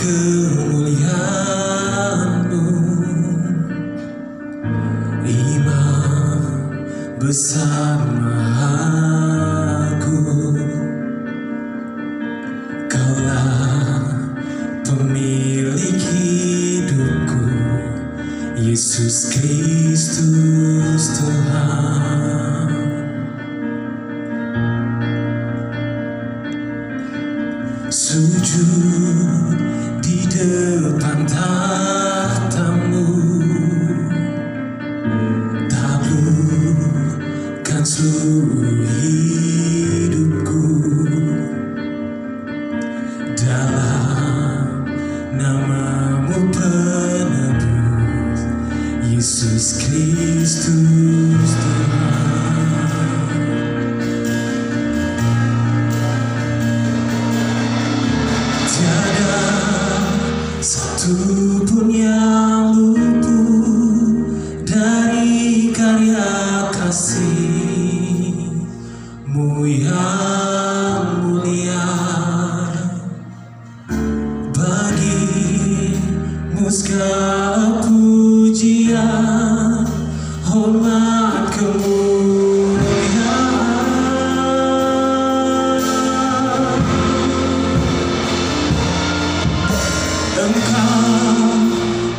kemuliaan-Mu, Imam bersama aku. Kaulah pemilik hidupku, Yesus Kristus Tuhan. Sujud di depan tahta-Mu, taklukkan seluruh hidupku. Dalam nama-Mu penebus, Yesus Kristus Tuhan. Tiada satu pun yang luput dari karya kasih-Mu yang mulia. Bagi-Mu segala pujian, hormat, kemuliaan. Engkau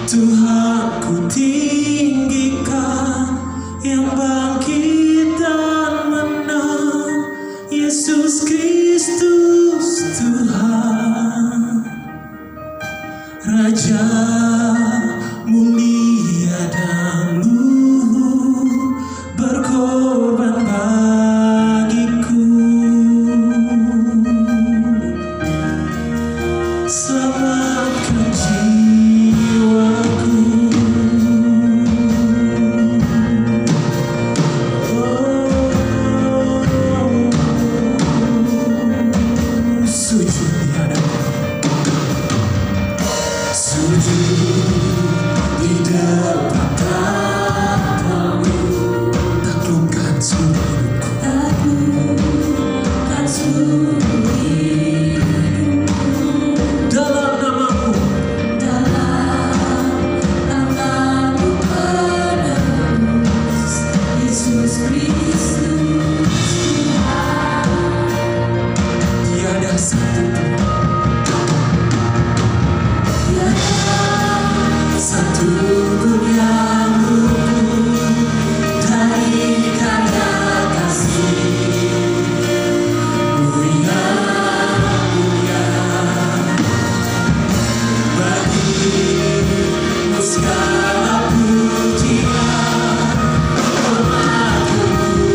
Tuhan ku tinggikan, yang bangkit dan menang, Yesus Kristus Tuhan. Raja mulia dan luhur, berkorban bagiku. Selamatkan jiwaku. Sujud di hadapan-Mu, sujud di depan tahta-Mu, taklukkan seluruh hidupku. Taklukkan seluruh hidupku. Dalam nama-Mu, penebus, Yesus Kristus Tuhan. Tiada satu pun yang luput dari karya kasih-Mu yang mulia. Bagi-Mu segala pujian, hormat, kemuliaan.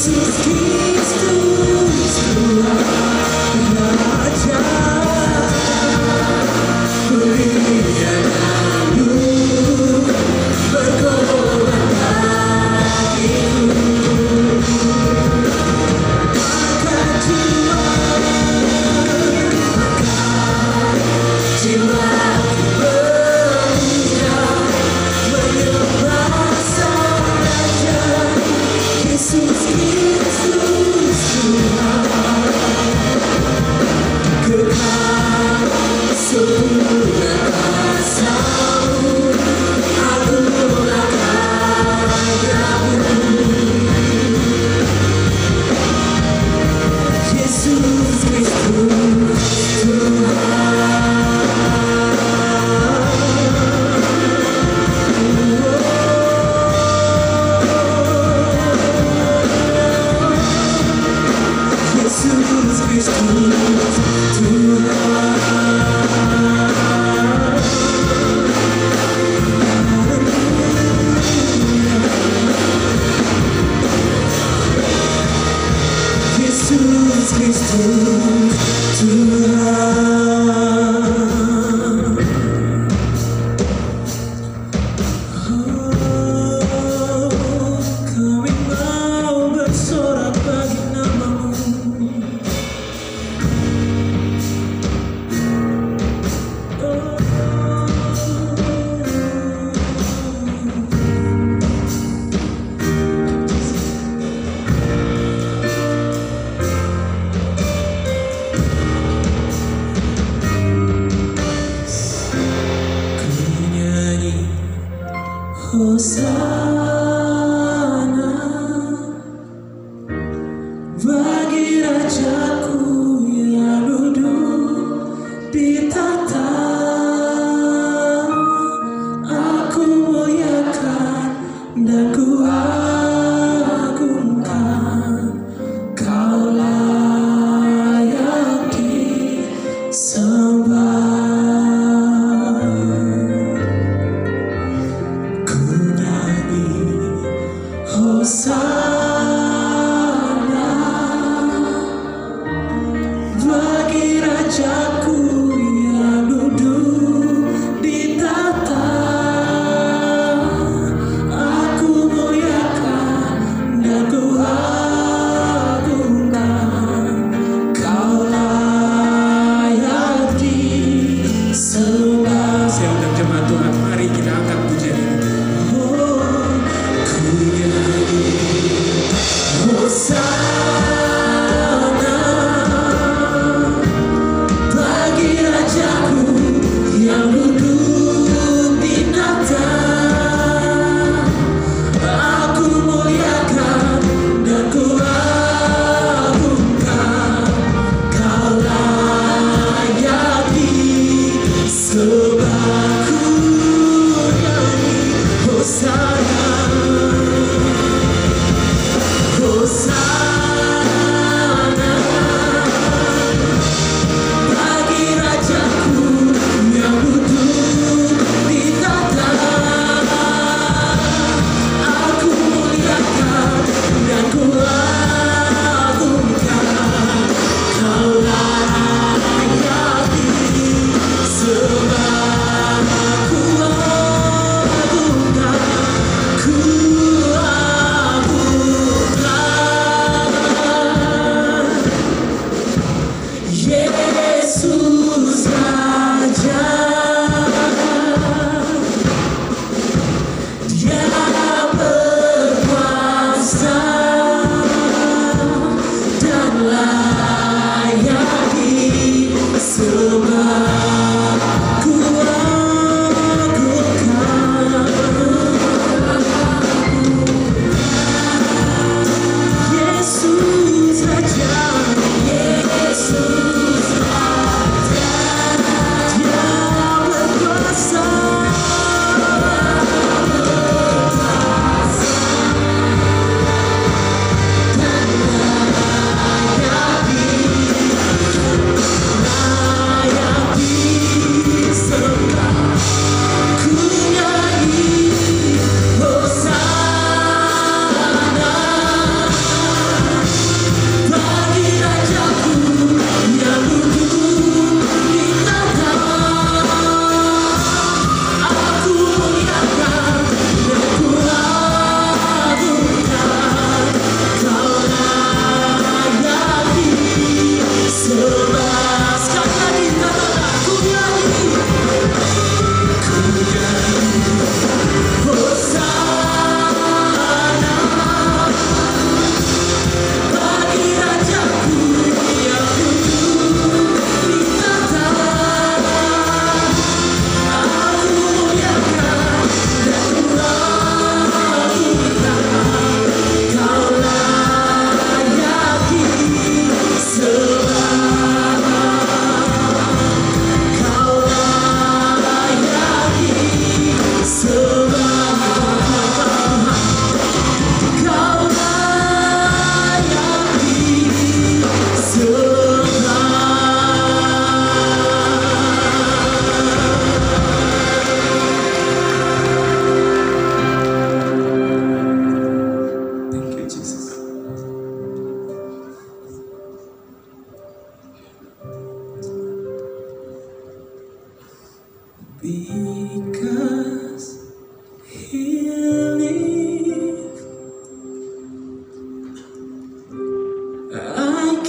Yesus Kristus Tuhan Raja, muliamu berkobar bagiku. Maka jiwaku berubah menyembah Sang Raja, Yesus Kristus Tuhan kekal sempurna kuasa-Mu, agunglah karya-Mu. Yesus Kristus Yesus Kristus Tuhan, Yesus Kristus Tuhan. Oh, kami mau bersorak bagi nama-Mu. Hosana bagi Rajaku yang duduk di tahta. Aku muliakan dan ku agungkan, Kau layak disembah. Hosana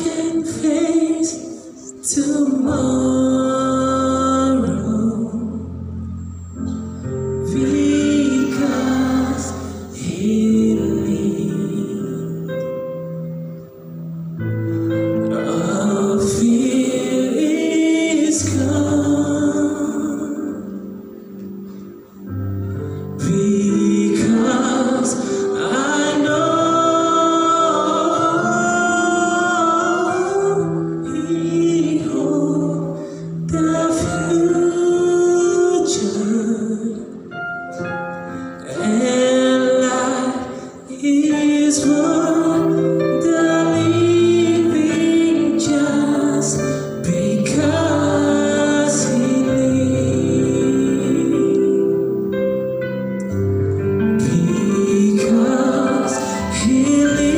can face tomorrow because He lives. All fear is gone because I know He holds the future, and life is worth the living just because He lives. Because He lives,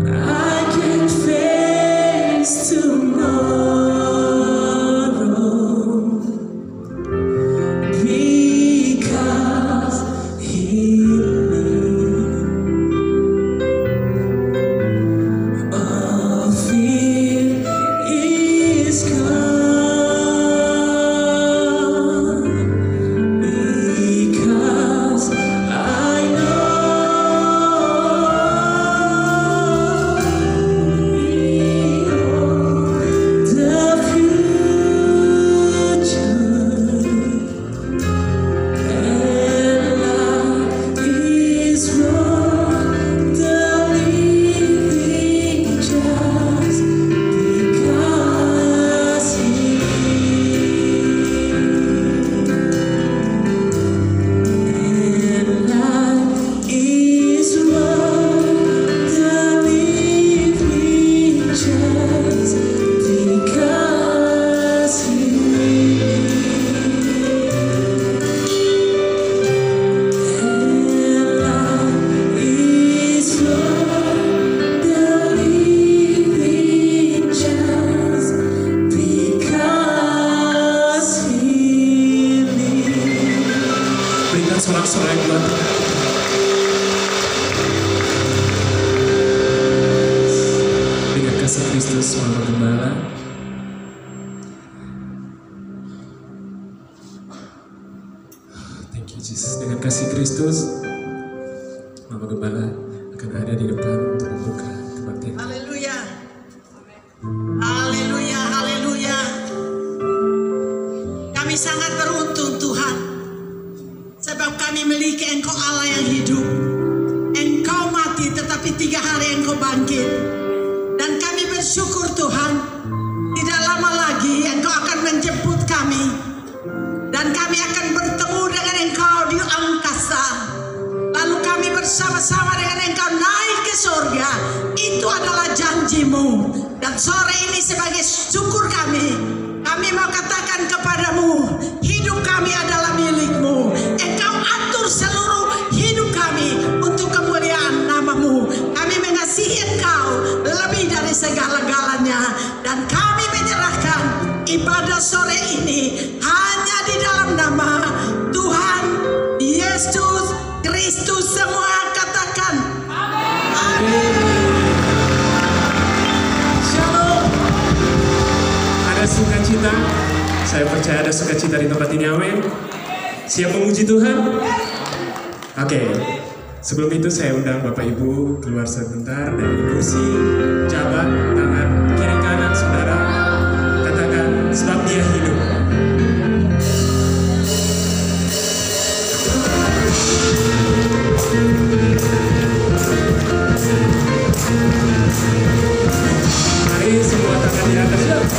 I can face tomorrow because He lives. All fear is gone because I know He holds the future, and life is worth the living just because He and life is worth the living just because He and life is worth the living just because He lives. Berikan sorak-sorai buat Tuhan. Dengan kasih Kristus Mama Gembala, thank you Jesus. Dengan kasih Kristus Mama Gembala akan ada di depan untuk membuka kebaktian. Haleluya. Haleluya, haleluya. Kami sangat beruntung Tuhan, sebab kami memiliki Engkau Allah yang hidup. Engkau mati tetapi 3 hari Engkau bangkit. Dan kami bersyukur Tuhan, tidak lama lagi Engkau akan menjemput kami. Dan kami akan bertemu dengan Engkau di angkasa. Lalu kami bersama-sama dengan Engkau naik ke surga. Itu adalah janji-Mu. Dan sore ini sebagai syukur kami mau katakan kepadamu, hidup kami adalah milik-Mu. Engkau atur seluruh hidup kami untuk kemuliaan nama-Mu. Kami mengasihi Engkau lebih dari segala-galanya. Dan kami menyerahkan ibadah sore ini hanya di dalam nama Tuhan Yesus Kristus. Semua katakan amin. Shalom. Ada sukacita. Saya percaya ada sukacita di tempat ini. Amin. Siap memuji Tuhan? Oke. Sebelum itu saya undang Bapak Ibu keluar sebentar dari kursi, jabat tangan kiri kanan saudara. Katakan sebab Dia hidup. Mari semua tangan di atas.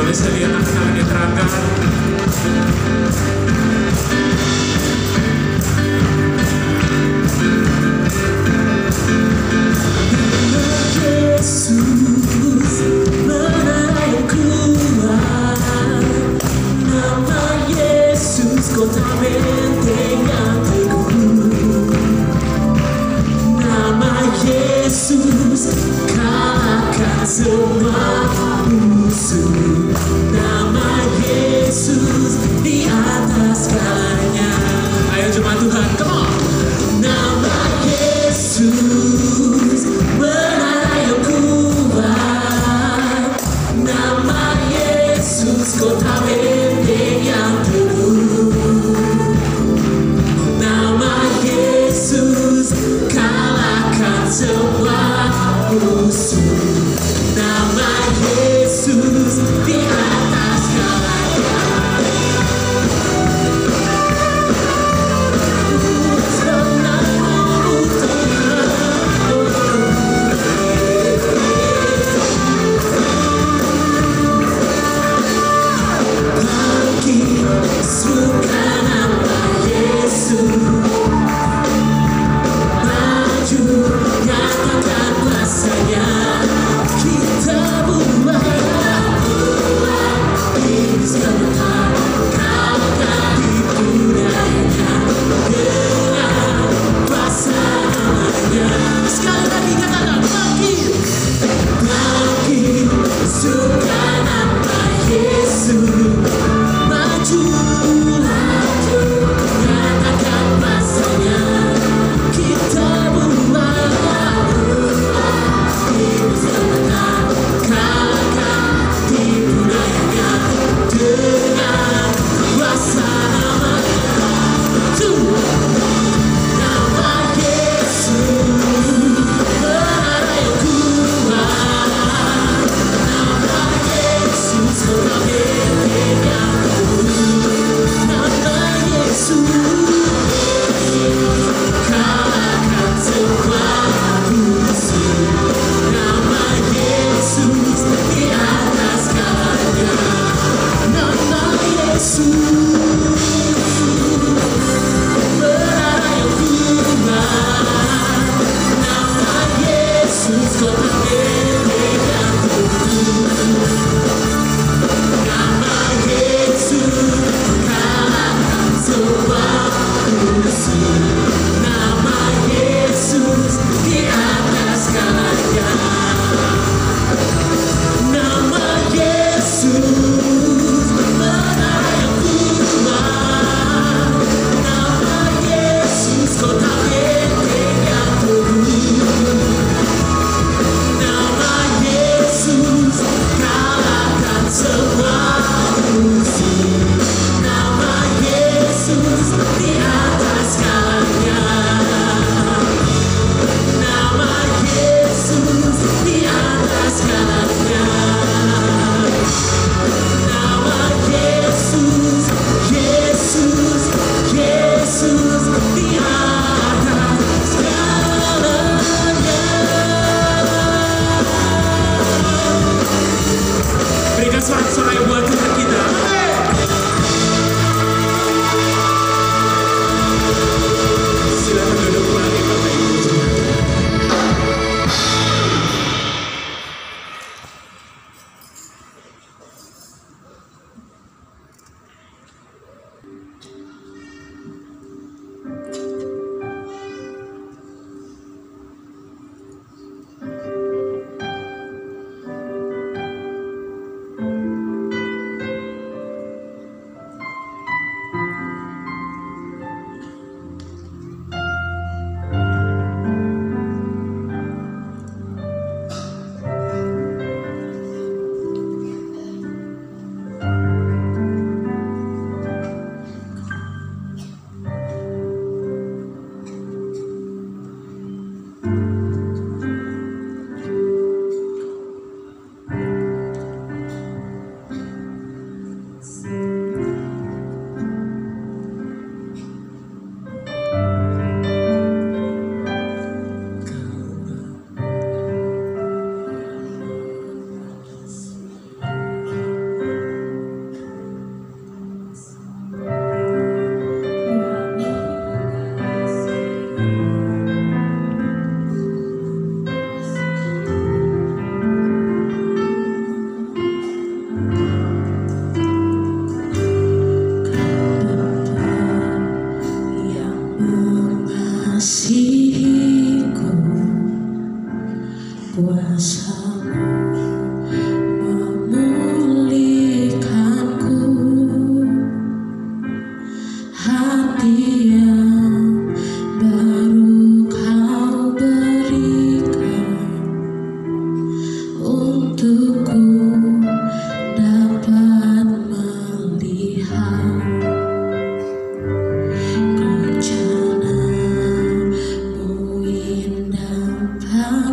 Boleh saya lihat tangan-tangannya terangkat. Yesus menara yang kuat, nama Yesus kota benteng yang teguh, nama Yesus kalahkan semua musuh, nama Yesus di atas segalanya. Ayo jemaat Tuhan, come on. Nama Yesus menara yang kuat, nama Yesus kota benteng yang teguh, nama Yesus kalahkan semua musuh, nama Yesus di atas segalanya. Suka nama Yesus, maju nyatakan kuasanya, kita buat ini sebentar, kalahkan tipu dayanya dengan kuasa namanya. Sekali lagi katakan bangkit, bangkit, suka nama Yesus, maju, maju, nyatakan kuasanya, kita buat ini sebentar, kalahkan tipu dayanya dengan kuasa namanya. Nama Yesus menara yang kuat, nama Yesus kota benteng yang teguh, nama Yesus kalahkan semua musuh, nama Yesus di atas segalanya, nama Yesus menara yang kuat, nama Yesus kota benteng yang teguh, nama Yesus kalahkan semua musuh, nama Yesus di atas segalanya, nama Yesus menara yang kuat, nama Yesus kota benteng yang teguh,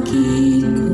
Bagiku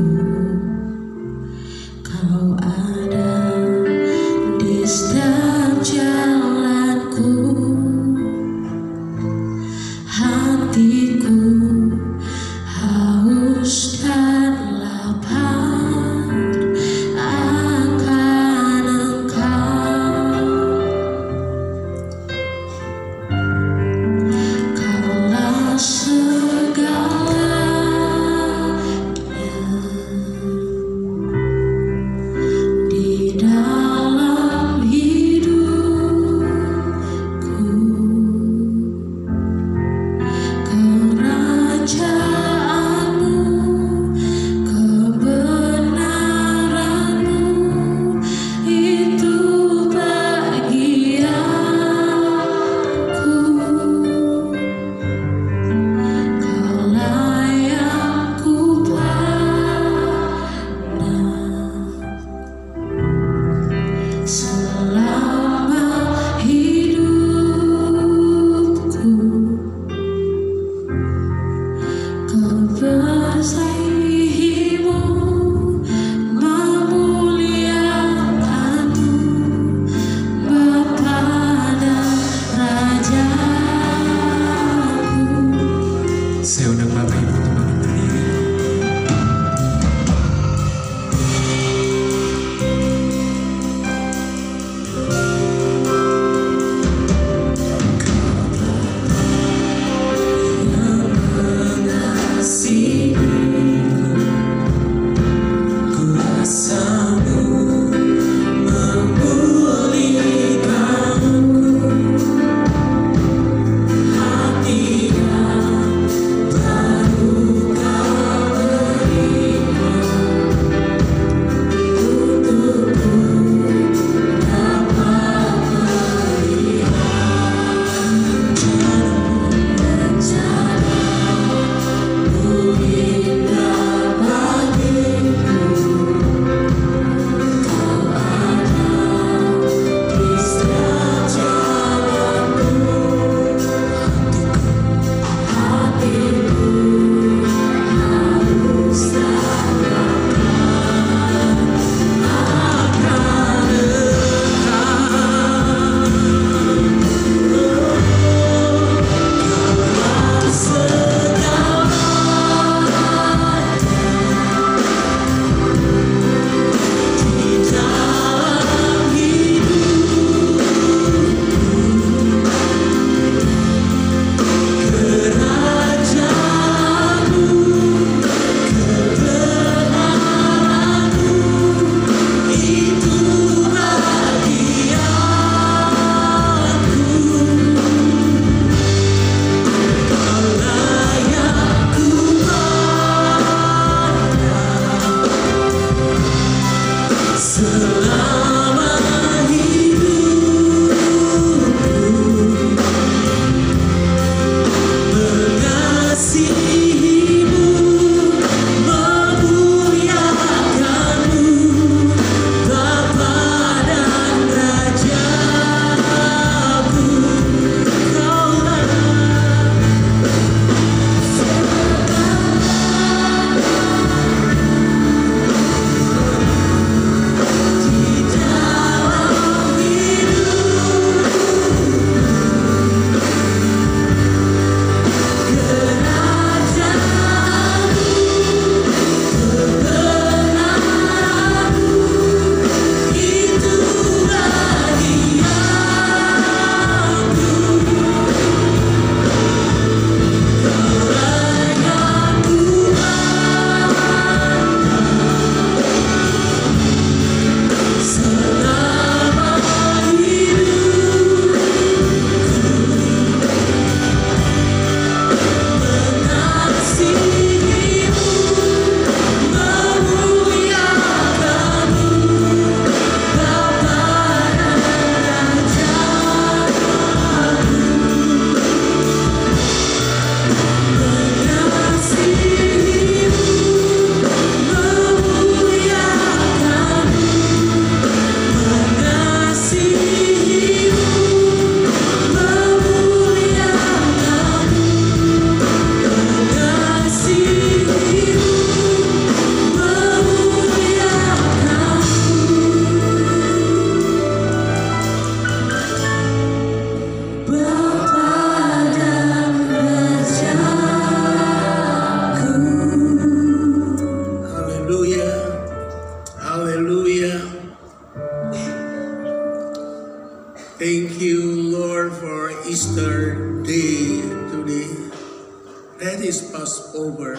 over.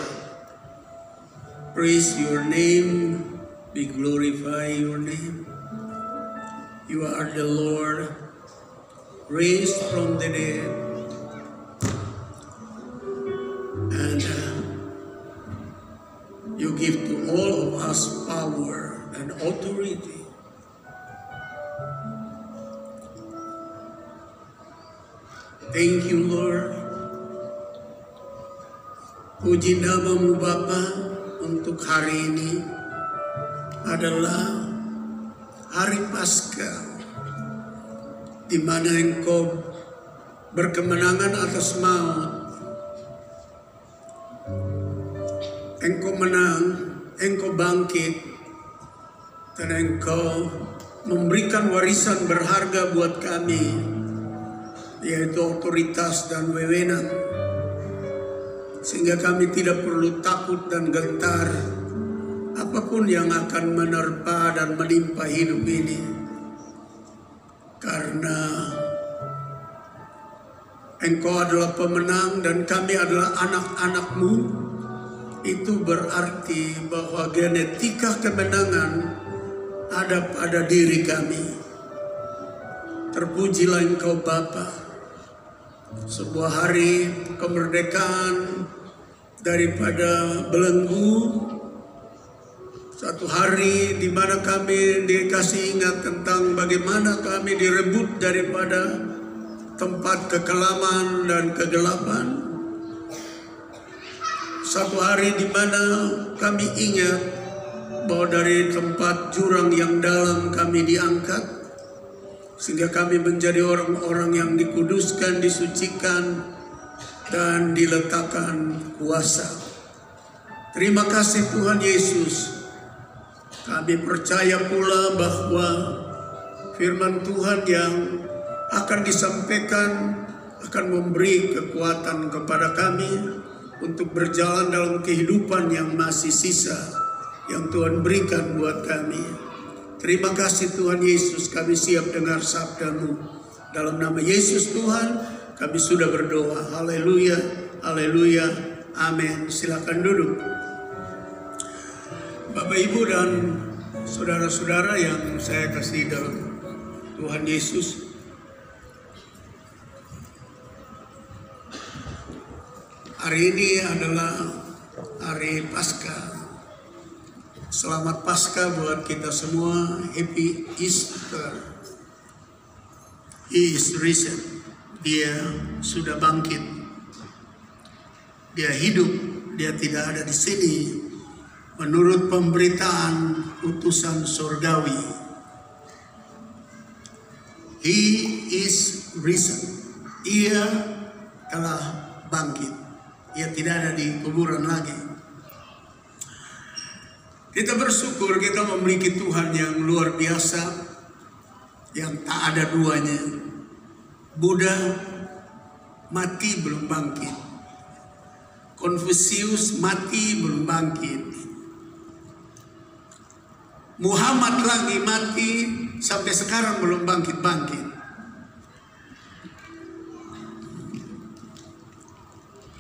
Praise your name, we glorify your name. You are the Lord, raised from the dead. And you give to all of us power and authority. Thank you, Lord. Puji namamu Bapa, untuk hari ini adalah hari Paskah, di mana Engkau berkemenangan atas maut. Engkau menang, Engkau bangkit, dan Engkau memberikan warisan berharga buat kami, yaitu otoritas dan wewenang, sehingga kami tidak perlu takut dan gentar apapun yang akan menerpa dan menimpa hidup ini, karena Engkau adalah pemenang dan kami adalah anak-anak-Mu. Itu berarti bahwa genetika kemenangan ada pada diri kami. Terpujilah Engkau Bapa. Sebuah hari kemerdekaan daripada belenggu, satu hari di mana kami dikasih ingat tentang bagaimana kami direbut daripada tempat kekelaman dan kegelapan. Satu hari di mana kami ingat bahwa dari tempat jurang yang dalam kami diangkat, sehingga kami menjadi orang-orang yang dikuduskan, disucikan, dan diletakkan kuasa. Terima kasih Tuhan Yesus. Kami percaya pula bahwa firman Tuhan yang akan disampaikan akan memberi kekuatan kepada kami untuk berjalan dalam kehidupan yang masih sisa yang Tuhan berikan buat kami. Terima kasih Tuhan Yesus, kami siap dengar sabda-Mu. Dalam nama Yesus Tuhan, kami sudah berdoa. Haleluya, haleluya, amin. Silakan duduk. Bapak, Ibu, dan saudara-saudara yang saya kasih dalam Tuhan Yesus. Hari ini adalah hari Paskah. Selamat Paskah buat kita semua. Happy Easter. He is risen. Dia sudah bangkit. Dia hidup. Dia tidak ada di sini. Menurut pemberitaan utusan surgawi. He is risen. Ia telah bangkit. Ia tidak ada di kuburan lagi. Kita bersyukur kita memiliki Tuhan yang luar biasa, yang tak ada duanya. Buddha mati belum bangkit. Konfusius mati belum bangkit. Muhammad lagi mati sampai sekarang belum bangkit-bangkit.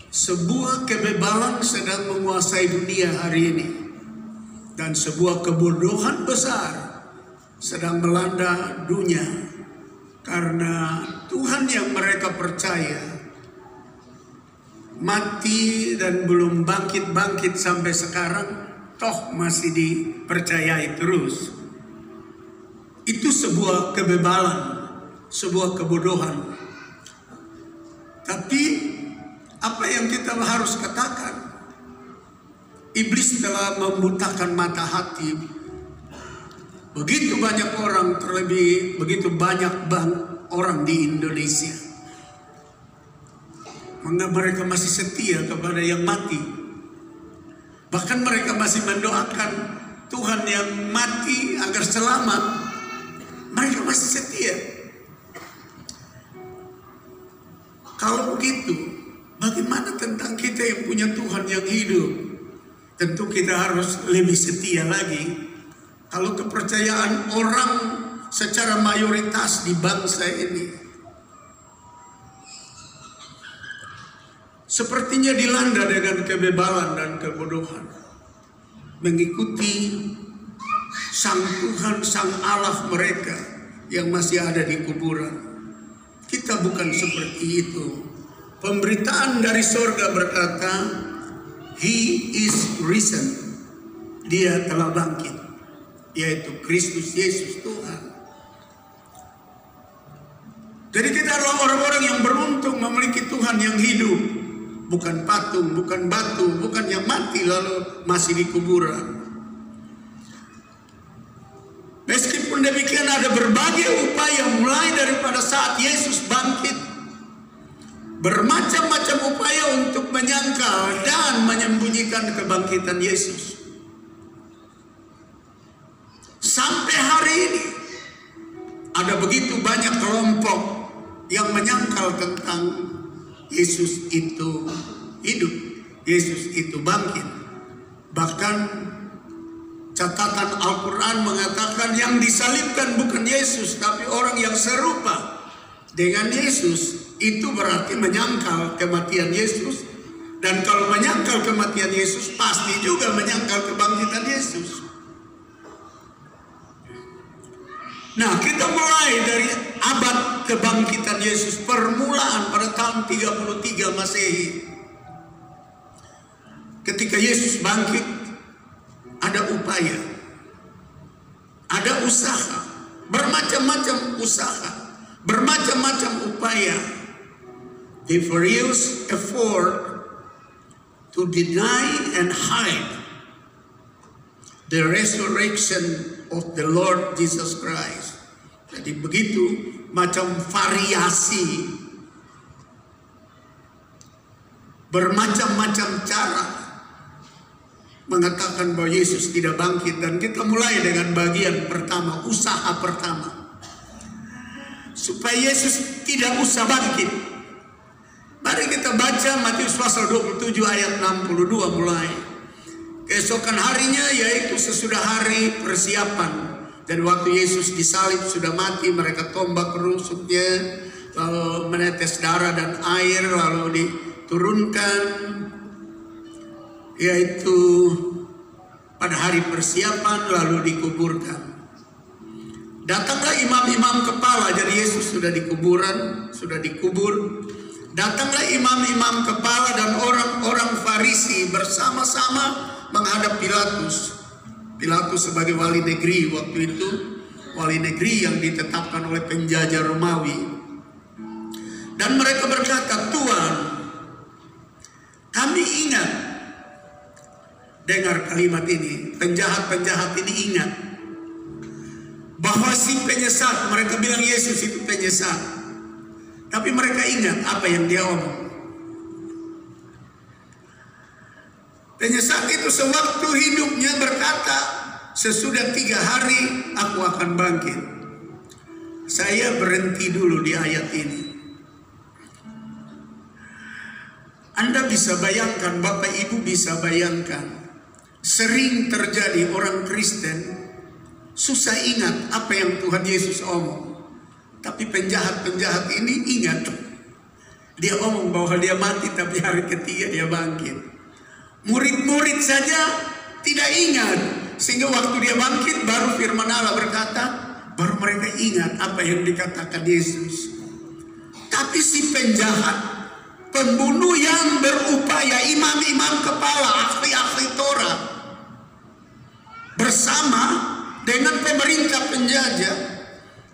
Sebuah kebebalan sedang menguasai dunia hari ini, dan sebuah kebodohan besar sedang melanda dunia, karena Tuhan yang mereka percaya mati dan belum bangkit-bangkit sampai sekarang, toh masih dipercayai terus. Itu sebuah kebebalan, sebuah kebodohan. Tapi apa yang kita harus katakan? Iblis telah membutakan mata hati begitu banyak orang, terlebih begitu banyak orang di Indonesia. Mengapa mereka masih setia kepada yang mati? Bahkan mereka masih mendoakan Tuhan yang mati agar selamat. Mereka masih setia. Kalau begitu, bagaimana tentang kita yang punya Tuhan yang hidup? Tentu kita harus lebih setia lagi. Kalau kepercayaan orang secara mayoritas di bangsa ini, sepertinya dilanda dengan kebebalan dan kebodohan, mengikuti sang Tuhan, sang Allah mereka yang masih ada di kuburan. Kita bukan seperti itu. Pemberitaan dari sorga berkata, He is risen. Dia telah bangkit, yaitu Kristus Yesus Tuhan. Jadi kita adalah orang-orang yang beruntung memiliki Tuhan yang hidup, bukan patung, bukan batu, bukan yang mati lalu masih di kuburan. Meskipun demikian ada berbagai upaya mulai daripada saat Yesus bangkit, bermacam-macam upaya untuk menyangkal dan menyembunyikan kebangkitan Yesus. Sampai hari ini ada begitu banyak kelompok yang menyangkal tentang Yesus itu hidup, Yesus itu bangkit. Bahkan catatan Al-Quran mengatakan yang disalibkan bukan Yesus, tapi orang yang serupa dengan Yesus. Itu berarti menyangkal kematian Yesus. Dan kalau menyangkal kematian Yesus, pasti juga menyangkal kebangkitan Yesus. Nah, kita mulai dari abad kebangkitan Yesus, permulaan pada tahun 33 Masehi. Ketika Yesus bangkit, ada upaya, ada usaha, bermacam-macam usaha, bermacam-macam upaya. The various effort to deny and hide the resurrection of the Lord Jesus Christ. Jadi begitu macam variasi, bermacam-macam cara mengatakan bahwa Yesus tidak bangkit. Dan kita mulai dengan bagian pertama, usaha pertama, supaya Yesus tidak usah bangkit. Mari kita baca Matius pasal 27 ayat 62 mulai. Keesokan harinya, yaitu sesudah hari persiapan, dan waktu Yesus disalib sudah mati, mereka tombak rusuknya, lalu menetes darah dan air, lalu diturunkan, yaitu pada hari persiapan, lalu dikuburkan. Datanglah imam-imam kepala, jadi Yesus sudah dikuburan, sudah dikubur. Datanglah imam-imam kepala dan orang-orang Farisi bersama-sama menghadap Pilatus. Pilatus sebagai wali negeri waktu itu, wali negeri yang ditetapkan oleh penjajah Romawi. Dan mereka berkata, Tuhan, kami ingat, dengar kalimat ini, penjahat-penjahat ini ingat, bahwa si penyesat, mereka bilang Yesus itu penyesat, tapi mereka ingat apa yang dia omong. Penyesat itu sewaktu hidupnya berkata, sesudah 3 hari aku akan bangkit. Saya berhenti dulu di ayat ini. Anda bisa bayangkan, Bapak Ibu bisa bayangkan, sering terjadi orang Kristen susah ingat apa yang Tuhan Yesus omong. Tapi penjahat-penjahat ini ingat. Dia omong bahwa dia mati, tapi hari ketiga dia bangkit. Murid-murid saja tidak ingat, sehingga waktu dia bangkit baru firman Allah berkata, baru mereka ingat apa yang dikatakan Yesus. Tapi si penjahat, pembunuh yang berupaya, imam-imam kepala, ahli-ahli Torah, bersama dengan pemerintah penjajah,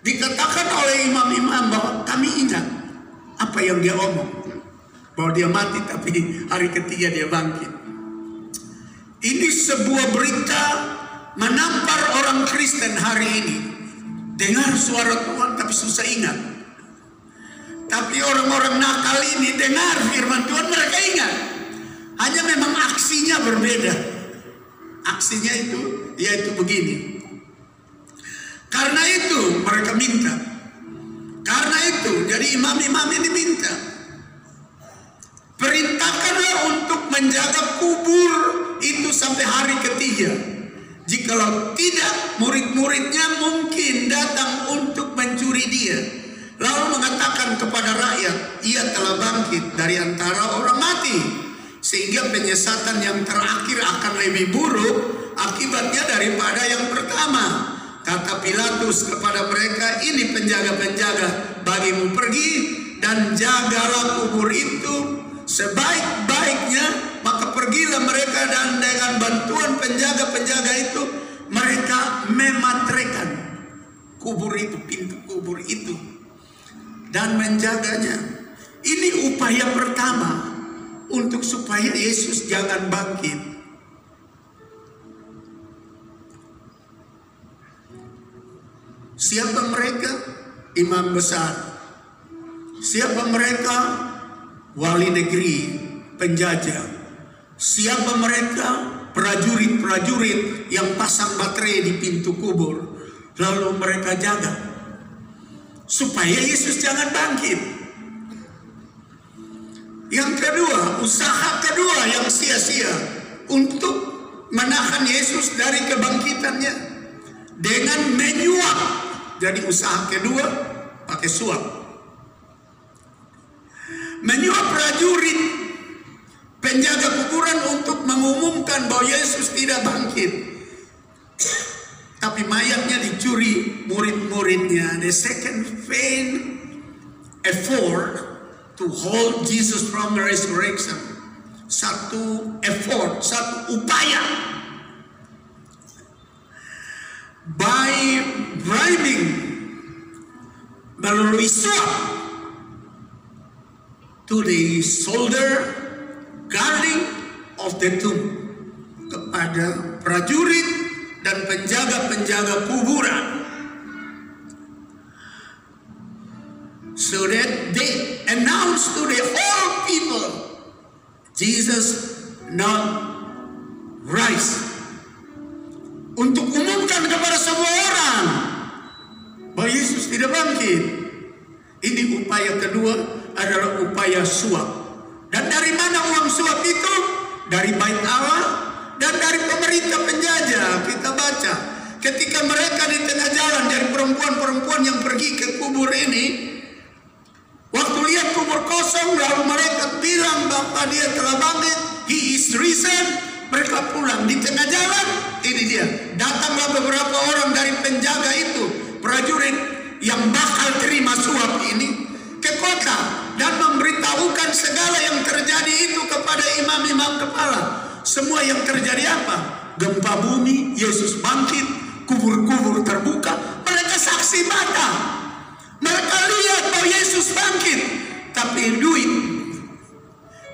dikatakan oleh imam-imam bahwa kami ingat apa yang dia omong, bahwa dia mati tapi hari ketiga dia bangkit. Ini sebuah berita menampar orang Kristen hari ini. Dengar suara Tuhan tapi susah ingat. Tapi orang-orang nakal ini dengar firman Tuhan, mereka ingat. Hanya memang aksinya berbeda. Aksinya itu yaitu begini. Karena itu mereka minta. Karena itu jadi imam-imam ini minta, perintahkanlah untuk menjaga kubur itu sampai hari ketiga. Jikalau tidak, murid-muridnya mungkin datang untuk mencuri dia. lalu mengatakan kepada rakyat, ia telah bangkit dari antara orang mati, sehingga penyesatan yang terakhir akan lebih buruk akibatnya daripada yang pertama. Kata Pilatus kepada mereka, ini penjaga-penjaga, bagimu pergi dan jagalah kubur itu sebaik-baiknya. Maka pergilah mereka dan dengan bantuan penjaga-penjaga itu mereka mematrekan kubur itu, pintu kubur itu, dan menjaganya. Ini upaya pertama untuk supaya Yesus jangan bangkit. Siapa mereka? Imam besar. Siapa mereka? Wali negeri, penjajah. Siapa mereka? Prajurit-prajurit yang pasang baterai di pintu kubur. Lalu mereka jaga supaya Yesus jangan bangkit. Yang kedua, usaha kedua yang sia-sia untuk menahan Yesus dari kebangkitannya dengan menyuap. Jadi usaha kedua pakai suap. Menyuap prajurit penjaga kuburan untuk mengumumkan bahwa Yesus tidak bangkit. Tapi mayatnya dicuri murid-muridnya. The second vain effort to hold Jesus from the resurrection. Satu effort, satu upaya. By bribing, melalui suap, to the soldier guarding of the tomb, kepada prajurit dan penjaga-penjaga kuburan, so that they announce to the whole people, Jesus not rise. Untuk umumkan kepada semua orang bahwa Yesus tidak bangkit. Ini upaya kedua adalah upaya suap. Dan dari mana uang suap itu? Dari bait Allah dan dari pemerintah penjajah. Kita baca ketika mereka di tengah jalan, dari perempuan-perempuan yang pergi ke kubur ini, waktu lihat kubur kosong, lalu mereka bilang bahwa dia telah bangkit, he is risen. Mereka pulang di tengah jalan, ini dia, datanglah beberapa orang dari penjaga itu, prajurit yang bakal terima suap ini, ke kota dan memberitahukan segala yang terjadi itu kepada imam-imam kepala. Semua yang terjadi apa? Gempa bumi, Yesus bangkit, kubur-kubur terbuka. Mereka saksi mata. Mereka lihat bahwa Yesus bangkit. Tapi duit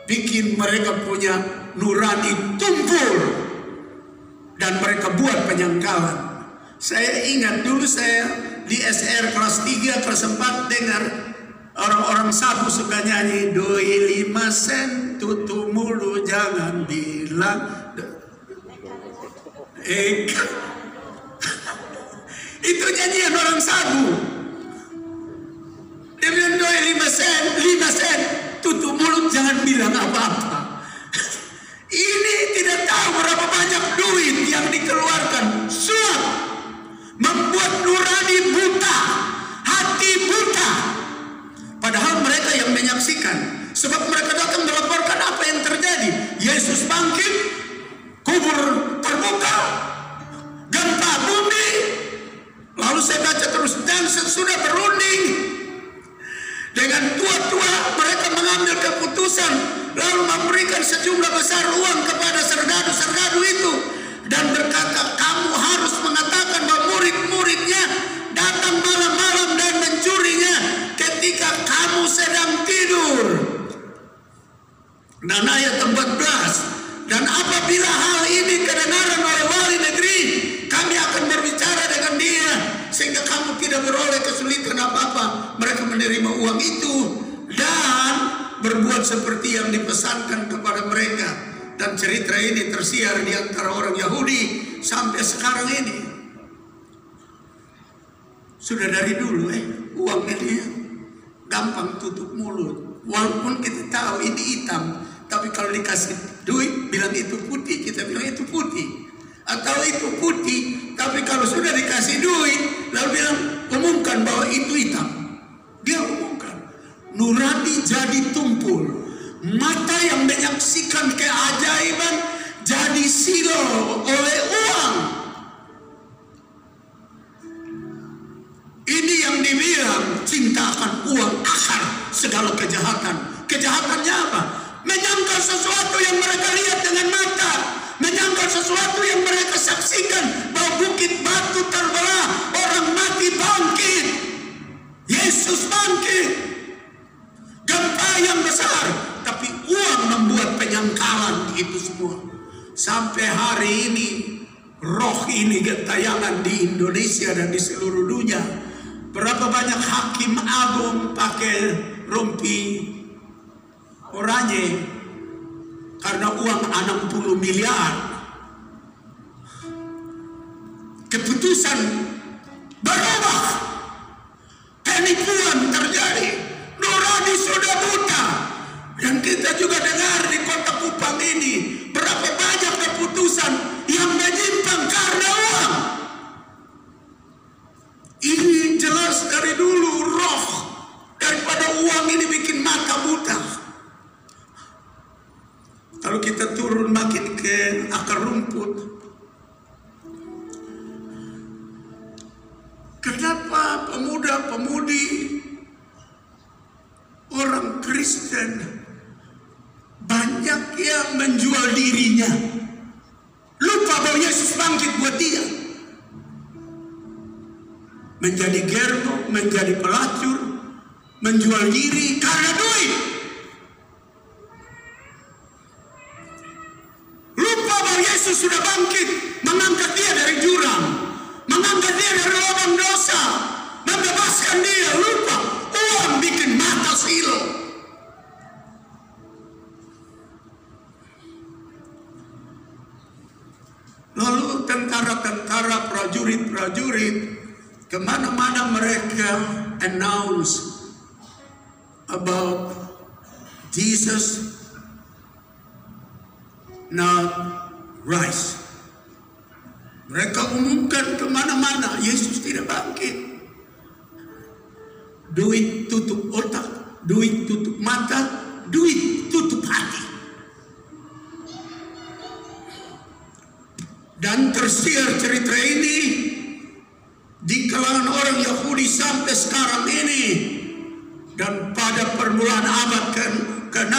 bikin mereka punya nurani tumpul dan mereka buat penyangkalan. Saya ingat dulu saya di SR kelas 3 kelas 4 dengar orang-orang Sabu suka nyanyi, doi 5 sen tutup mulu jangan bilang itu nyanyian orang Sabu. Dia bilang doi 5 sen tutup mulut jangan bilang apa-apa. Ini tidak tahu berapa banyak duit yang dikeluarkan. Suap membuat nurani buta, hati buta. Padahal mereka yang menyaksikan. Sebab mereka datang melaporkan apa yang terjadi. Yesus bangkit, kubur terbuka, gempa bumi. Lalu saya baca terus, dan sesudah berunding dengan tua-tua, mereka mengambil keputusan lalu memberikan sejumlah besar uang kepada serdadu-serdadu itu dan berkata, kamu harus mengatakan bahwa murid-muridnya datang malam-malam dan mencurinya ketika kamu sedang tidur. Dan ayat 14, dan apabila hal ini kedengaran oleh wali negeri, kami akan berbicara dengan dia sehingga kamu tidak beroleh kesulitan apa-apa. Mereka menerima uang itu dan berbuat seperti yang dipesankan kepada mereka. Dan cerita ini tersiar di antara orang Yahudi sampai sekarang ini. Sudah dari dulu uang ini gampang tutup mulut. Walaupun kita tahu ini hitam, tapi kalau dikasih duit bilang itu putih, kita bilang itu putih. Atau itu putih, tapi kalau sudah dikasih duit lalu bilang umumkan bahwa itu hitam, dia nurani jadi tumpul, mata yang menyaksikan keajaiban jadi silau oleh uang. Ini yang dibilang cinta akan uang akar segala kejahatan. Kejahatannya apa? Menyangkal sesuatu yang mereka lihat dengan mata, menyangkal sesuatu yang mereka saksikan, bahwa bukit batu terbelah, orang mati bangkit, Yesus bangkit, gempa yang besar. Tapi uang membuat penyangkalan itu semua. Sampai hari ini roh ini gentayangan di Indonesia dan di seluruh dunia. Berapa banyak hakim agung pakai rompi oranye karena uang 60 miliar. Keputusan berubah, penipuan terjadi, nurani sudah buta. Dan kita juga dengar di kota Kupang ini berapa banyak keputusan yang menyimpang karena uang. Ini jelas dari dulu roh daripada uang ini bikin mata buta. Kalau kita turun makin ke akar rumput, kenapa pemuda-pemudi orang Kristen banyak yang menjual dirinya, lupa bahwa Yesus bangkit buat dia, menjadi germo, menjadi pelacur, menjual diri karena duit. Lupa bahwa Yesus sudah bangkit, mengangkat dia dari jurang, mengangkat dia dari lubang dosa, membebaskan dia. Lupa uang bikin mata silau. Lalu tentara-tentara, prajurit-prajurit, kemana-mana mereka announce about Jesus not rise. Mereka umumkan kemana-mana, Yesus tidak bangkit. Duit tutup otak, duit tutup mata, duit tutup hati. Dan tersiar cerita ini di kalangan orang Yahudi sampai sekarang ini. Dan pada permulaan abad ke-6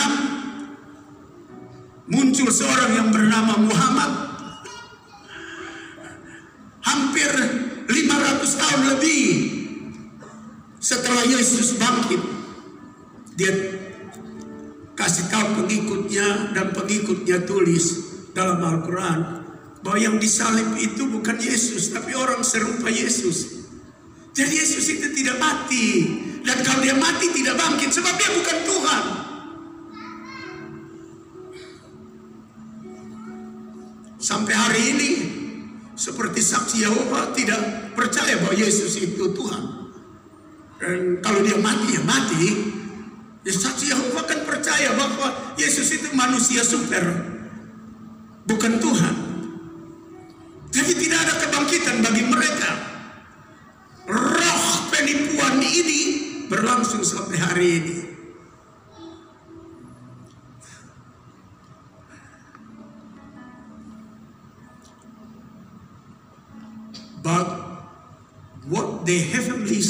muncul seorang yang bernama Muhammad. Hampir 500 tahun lebih setelah Yesus bangkit, dia kasih tahu pengikutnya, dan pengikutnya tulis dalam Al-Quran bahwa yang disalib itu bukan Yesus, tapi orang serupa Yesus. Jadi Yesus itu tidak mati, dan kalau dia mati tidak bangkit, sebab dia bukan Tuhan. Sampai hari ini seperti saksi Yehova tidak percaya bahwa Yesus itu Tuhan. Dan kalau dia mati, ya mati. Ya, saksi Yehova kan percaya bahwa Yesus itu manusia super, bukan Tuhan. Jadi tidak ada kebangkitan bagi mereka. Roh penipuan ini berlangsung sampai hari ini. But what the heavenly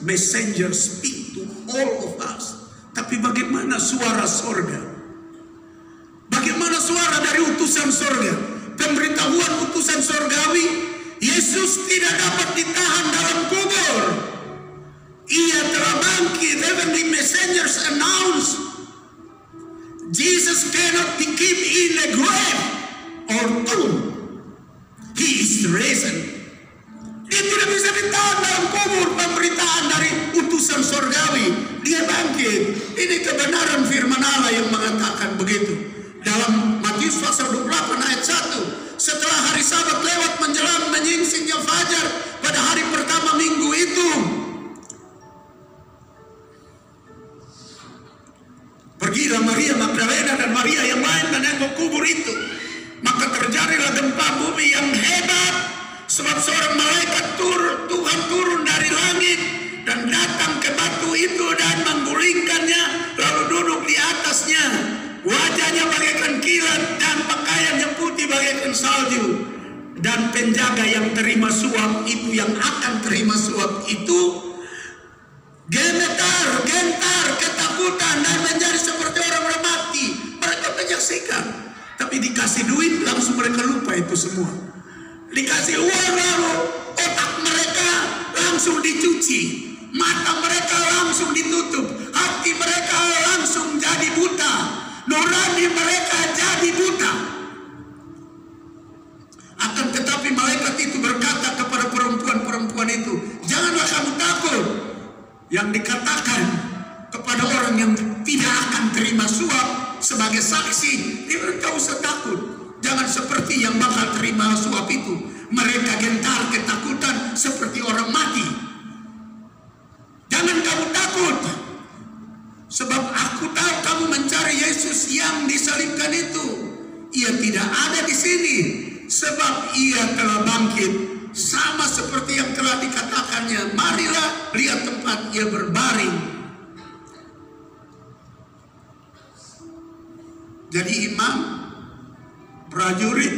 messengers speak to all of us. Tapi bagaimana suara sorga? Bagaimana suara dari utusan sorga? Pemberitahuan utusan sorgawi, Yesus tidak dapat ditahan dalam kubur. Ia telah bangkit. Heavenly messengers announce Jesus cannot be kept in a grave or tomb. He is risen. Dia tidak bisa ditahan dalam kubur. Pemberitaan dari utusan sorgawi, dia bangkit. Ini kebenaran firman Allah yang mengatakan begitu. Dalam Matius pasal 28 ayat 1, setelah hari Sabat lewat menjelang menyingsingnya fajar pada hari pertama minggu itu, pergilah Maria Magdalena dan Maria yang lain menengok kubur itu. Maka terjadilah gempa bumi yang hebat, sebab seorang malaikat Tuhan turun dari langit dan datang ke batu itu dan menggulingkannya bagaikan salju. Dan penjaga yang terima suap itu, yang akan terima suap itu, gemetar, gentar, ketakutan, dan menjadi seperti orang mati. Mereka menyaksikan, tapi dikasih duit langsung mereka lupa itu semua. Dikasih uang lalu otak mereka langsung dicuci, mata mereka langsung ditutup, hati mereka langsung jadi buta, nurani mereka jadi buta. Akan tetapi malaikat itu berkata kepada perempuan-perempuan itu, janganlah kamu takut. Yang dikatakan kepada orang yang tidak akan terima suap sebagai saksi, dia tidak usah takut. Jangan seperti yang bakal terima suap itu. Mereka gentar ketakutan seperti orang mati. Jangan kamu takut, sebab aku tahu kamu mencari Yesus yang disalibkan itu. Ia tidak ada di sini, sebab ia telah bangkit, sama seperti yang telah dikatakannya. Marilah lihat tempat ia berbaring. Jadi imam, prajurit,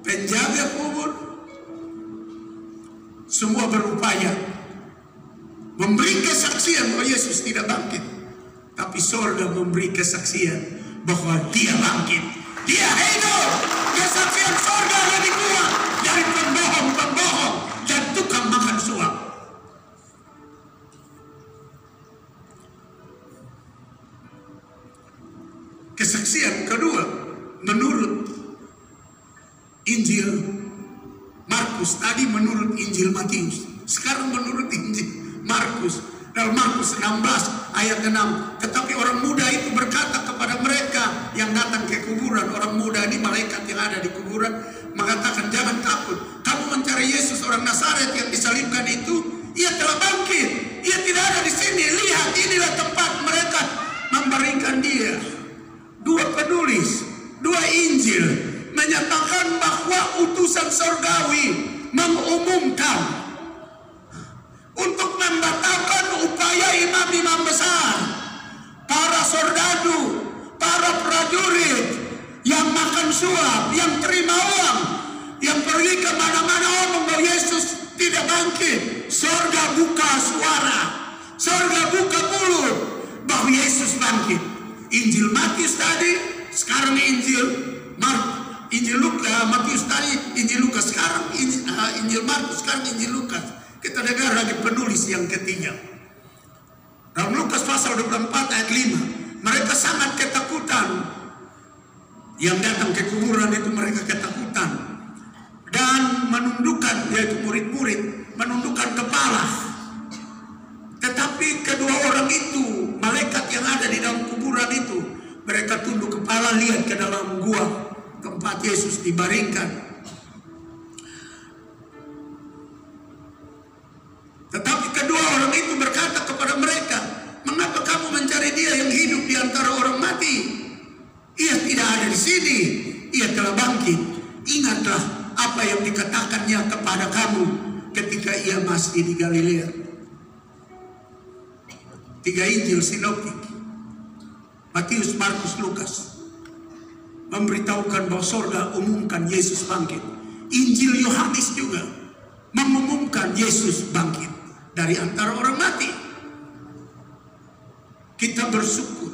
penjaga kubur, semua berupaya memberi kesaksian bahwa Yesus tidak bangkit. Tapi sorga memberi kesaksian bahwa dia bangkit, dia hidup. Kesaksian sorga lebih kuat dari pembohong-pembohong dan tukang makan suap. Kesaksian kedua menurut Injil Markus, tadi menurut Injil Matius, sekarang menurut Injil Markus. Dalam Markus 16 ayat 6, tetapi orang muda itu berkata kepada mereka yang datang ke kuburan, orang muda ini malaikat yang ada di kuburan, mengatakan, jangan takut, kamu mencari Yesus orang Nazaret yang disalibkan itu. Ia telah bangkit, ia tidak ada di sini. Lihat, inilah tempat mereka membaringkan dia. Dua penulis, dua Injil menyatakan bahwa utusan sorgawi mengumumkan untuk membatalkan upaya imam-imam besar, para sordadu, para prajurit yang makan suap, yang terima uang, yang pergi ke mana-mana ngomong bahwa Yesus tidak bangkit. Sorga buka suara, sorga buka mulut bahwa Yesus bangkit. Injil Matius tadi, sekarang Injil Matius tadi, Injil Lukas sekarang, Injil Markus sekarang, Injil Lukas. Kita dengar lagi penulis yang ketiga. Dalam Lukas pasal 24 ayat 5, mereka sangat ketakutan. Yang datang ke kuburan itu mereka ketakutan dan menundukkan, yaitu murid-murid, menundukkan kepala. Tetapi kedua orang itu, malaikat yang ada di dalam kuburan itu, mereka tunduk kepala lihat ke dalam gua tempat Yesus dibaringkan. Tetapi kedua orang itu berkata kepada mereka, mengapa kamu mencari dia yang hidup di antara orang mati? Ia tidak ada di sini, ia telah bangkit. Ingatlah apa yang dikatakannya kepada kamu ketika ia masih di Galilea. Tiga Injil sinoptik, Matius, Markus, Lukas, memberitahukan bahwa sorga umumkan Yesus bangkit. Injil Yohanes juga mengumumkan Yesus bangkit dari antara orang mati. Kita bersyukur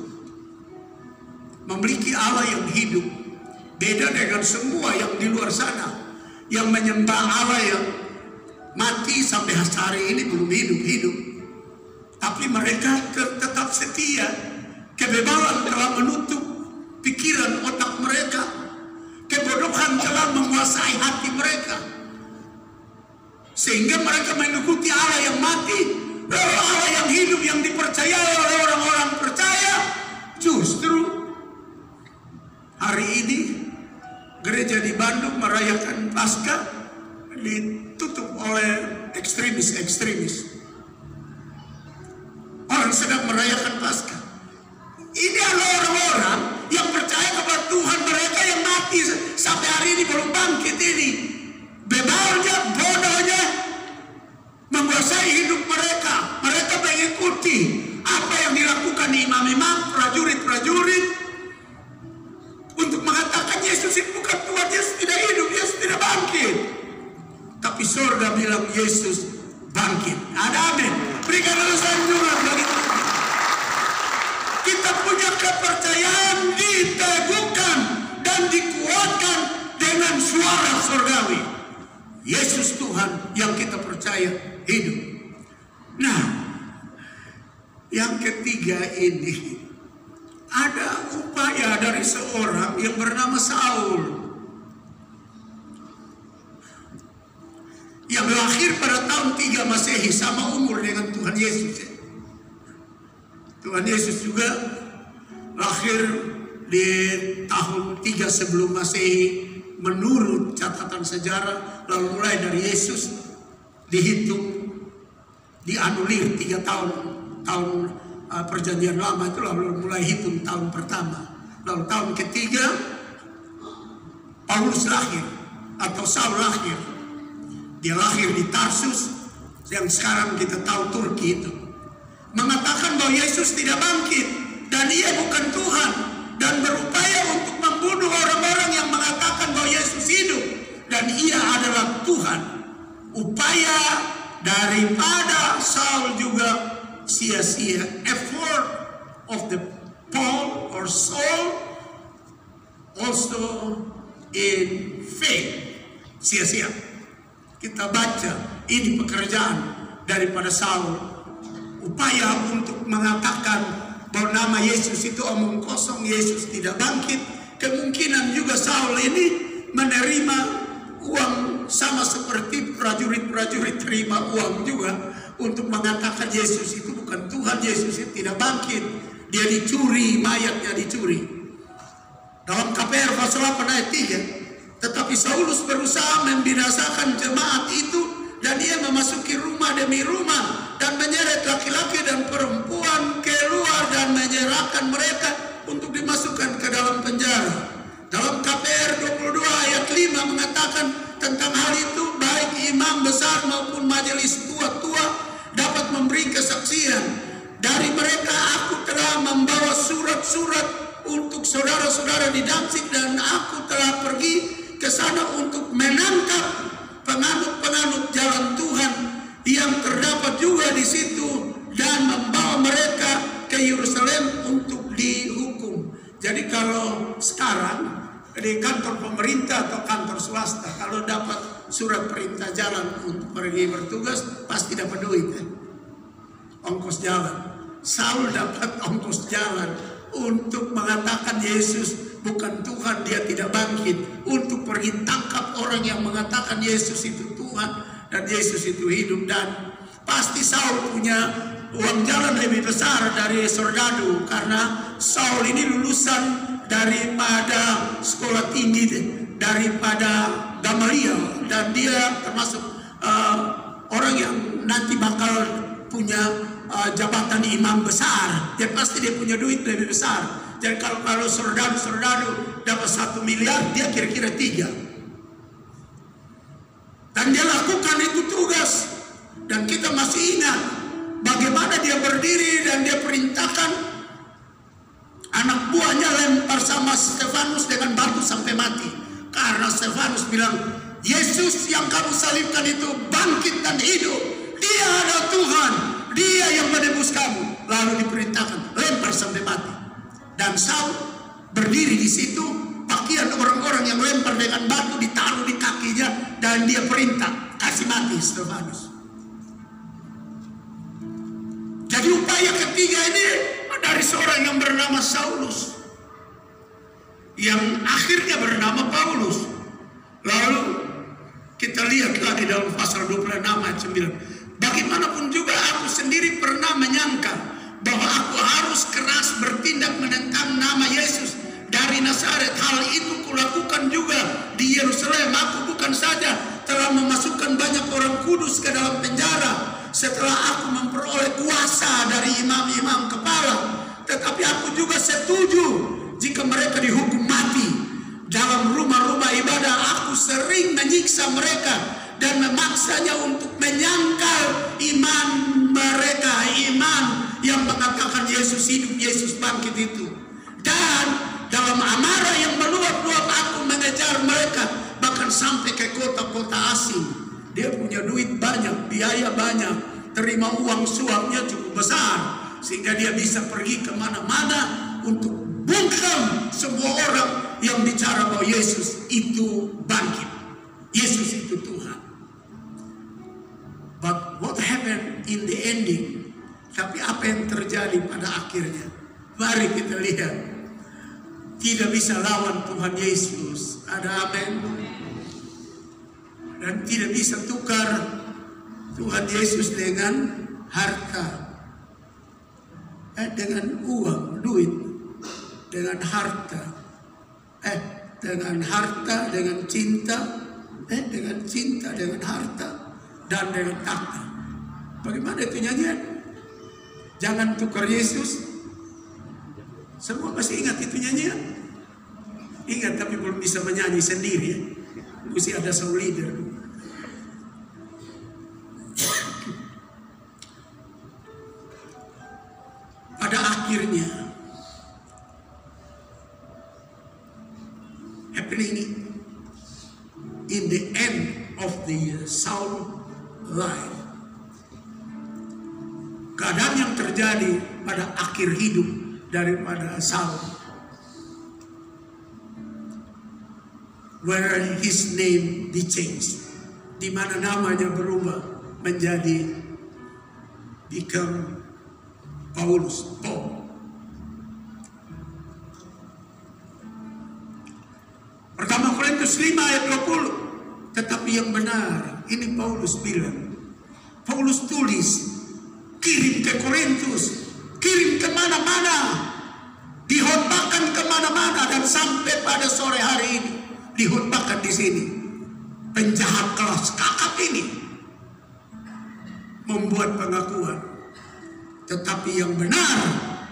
memiliki Allah yang hidup, beda dengan semua yang di luar sana yang menyembah Allah yang mati sampai hari ini belum hidup. Tapi mereka tetap setia. Kebebalan telah menutup pikiran otak mereka, kebodohan telah menguasai hati mereka, sehingga mereka mengikuti Allah yang mati. Lalu Allah yang hidup yang dipercayai oleh orang-orang percaya, justru hari ini gereja di Bandung merayakan Paskah ditutup oleh ekstremis. Orang sedang merayakan Paskah. Ini adalah orang-orang yang percaya kepada Tuhan mereka yang mati sampai hari ini belum bangkit ini. Bebalnya, bodohnya menguasai hidup mereka. Mereka mengikuti apa yang dilakukan imam-imam, prajurit-prajurit untuk mengatakan Yesus itu bilang Yesus bangkit. Ada amin. Berikan sanjungan bagi Tuhan. Kita punya kepercayaan diteguhkan dan dikuatkan dengan suara surgawi. Yesus Tuhan yang kita percaya hidup. Nah, yang ketiga ini, ada upaya dari seorang yang bernama Saul, yang lahir pada tahun 3 Masehi, sama umur dengan Tuhan Yesus. Tuhan Yesus juga lahir di tahun 3 sebelum Masehi menurut catatan sejarah. Lalu mulai dari Yesus dihitung, dianulir 3 tahun perjanjian lama itu, lalu mulai hitung tahun pertama. Lalu tahun ketiga Paulus lahir atau Saul lahir. Dia lahir di Tarsus yang sekarang kita tahu Turki itu. Mengatakan bahwa Yesus tidak bangkit dan ia bukan Tuhan, dan berupaya untuk membunuh orang-orang yang mengatakan bahwa Yesus hidup dan ia adalah Tuhan. Upaya daripada Saul juga sia-sia. Effort of the Paul or Saul also in faith. Sia-sia. Kita baca ini pekerjaan daripada Saul. Upaya untuk mengatakan bahwa nama Yesus itu omong kosong, Yesus tidak bangkit. Kemungkinan juga Saul ini menerima uang sama seperti prajurit-prajurit terima uang juga untuk mengatakan Yesus itu bukan Tuhan, Yesus itu tidak bangkit. Dia dicuri, mayatnya dicuri. Dalam KPR pasal 8 ayat 3, tetapi Saulus berusaha membinasakan jemaat itu, dan dia memasuki rumah demi rumah dan menyeret laki-laki dan perempuan keluar dan menyerahkan mereka untuk dimasukkan ke dalam penjara. Dalam KPR 22 ayat 5 mengatakan tentang hal itu, baik imam besar maupun majelis tua-tua dapat memberi kesaksian. Dari mereka aku telah membawa surat-surat untuk saudara-saudara di Damsyik, dan aku telah pergi ke sana untuk menangkap penganut-penganut jalan Tuhan yang terdapat juga di situ, dan membawa mereka ke Yerusalem untuk dihukum. Jadi kalau sekarang di kantor pemerintah atau kantor swasta, kalau dapat surat perintah jalan untuk pergi bertugas, pasti dapat duit, ongkos jalan. Saul dapat ongkos jalan untuk mengatakan Yesus bukan Tuhan, dia tidak bangkit, untuk pergi tangkap orang yang mengatakan Yesus itu Tuhan dan Yesus itu hidup. Dan pasti Saul punya uang jalan lebih besar dari Sordadu, karena Saul ini lulusan daripada sekolah tinggi daripada Gamaliel, dan dia termasuk orang yang nanti bakal punya jabatan imam besar. Dia pasti dia punya duit lebih besar. Jadi kalau Sordadu dapat 1 miliar, dia kira-kira 3. Dan dia lakukan itu tugas. Dan kita masih ingat bagaimana dia berdiri dan dia perintahkan anak buahnya lempar sama Stefanus dengan batu sampai mati. Karena Stefanus bilang, Yesus yang kamu salibkan itu bangkit dan hidup. Dia adalah Tuhan. Dia yang menebus kamu. Lalu diperintahkan lempar sampai mati. Dan Saul berdiri di situ, pakaian orang-orang yang lempar dengan batu ditaruh di kakinya, dan dia perintah kasih mati Stefanus. Jadi upaya ketiga ini dari seorang yang bernama Saulus, yang akhirnya bernama Paulus. Lalu kita lihat lagi dalam pasal 26 ayat 9. Bagaimanapun juga aku sendiri pernah menyangka bahwa aku harus keras bertindak menentang nama Yesus dari Nazaret. Hal itu kulakukan juga di Yerusalem. Aku bukan saja telah memasukkan banyak orang kudus ke dalam penjara setelah aku memperoleh kuasa dari imam-imam kepala, tetapi aku juga setuju jika mereka dihukum mati. Dalam rumah-rumah ibadah aku sering menyiksa mereka dan memaksanya untuk menyangkal iman mereka, iman yang mengatakan Yesus hidup, Yesus bangkit itu. Dan dalam amarah yang meluap-luap aku mengejar mereka, bahkan sampai ke kota-kota asing. Dia punya duit banyak, biaya banyak, terima uang suapnya cukup besar, sehingga dia bisa pergi kemana-mana untuk bungkam semua orang yang bicara bahwa Yesus itu bangkit, Yesus itu Tuhan. But what happened in the ending? Tapi apa yang terjadi pada akhirnya? Mari kita lihat. Tidak bisa lawan Tuhan Yesus. Ada amin. Dan tidak bisa tukar Tuhan Yesus dengan harta. Dengan uang, duit. Dengan harta. Dengan harta, dengan cinta. Dengan cinta, dengan harta. Dan dengan takhta. Bagaimana itu nyanyian? Jangan tukar Yesus. Semua masih ingat itu nyanyian? Ingat tapi belum bisa menyanyi sendiri. Mesti ada soul leader. Pada akhirnya, happening in the end of the Saul life, keadaan yang terjadi pada akhir hidup daripada Saul, where his name be changed, di mana namanya berubah menjadi become Paulus, Paul. Pertama Korintus 5 ayat 20. Tetapi yang benar, ini Paulus bilang, Paulus tulis, kirim ke Korintus, kirim kemana-mana, dihotbahkan kemana-mana, dan sampai pada sore hari ini dihotbahkan di sini. Penjahat kelas kakap ini membuat pengakuan, tetapi yang benar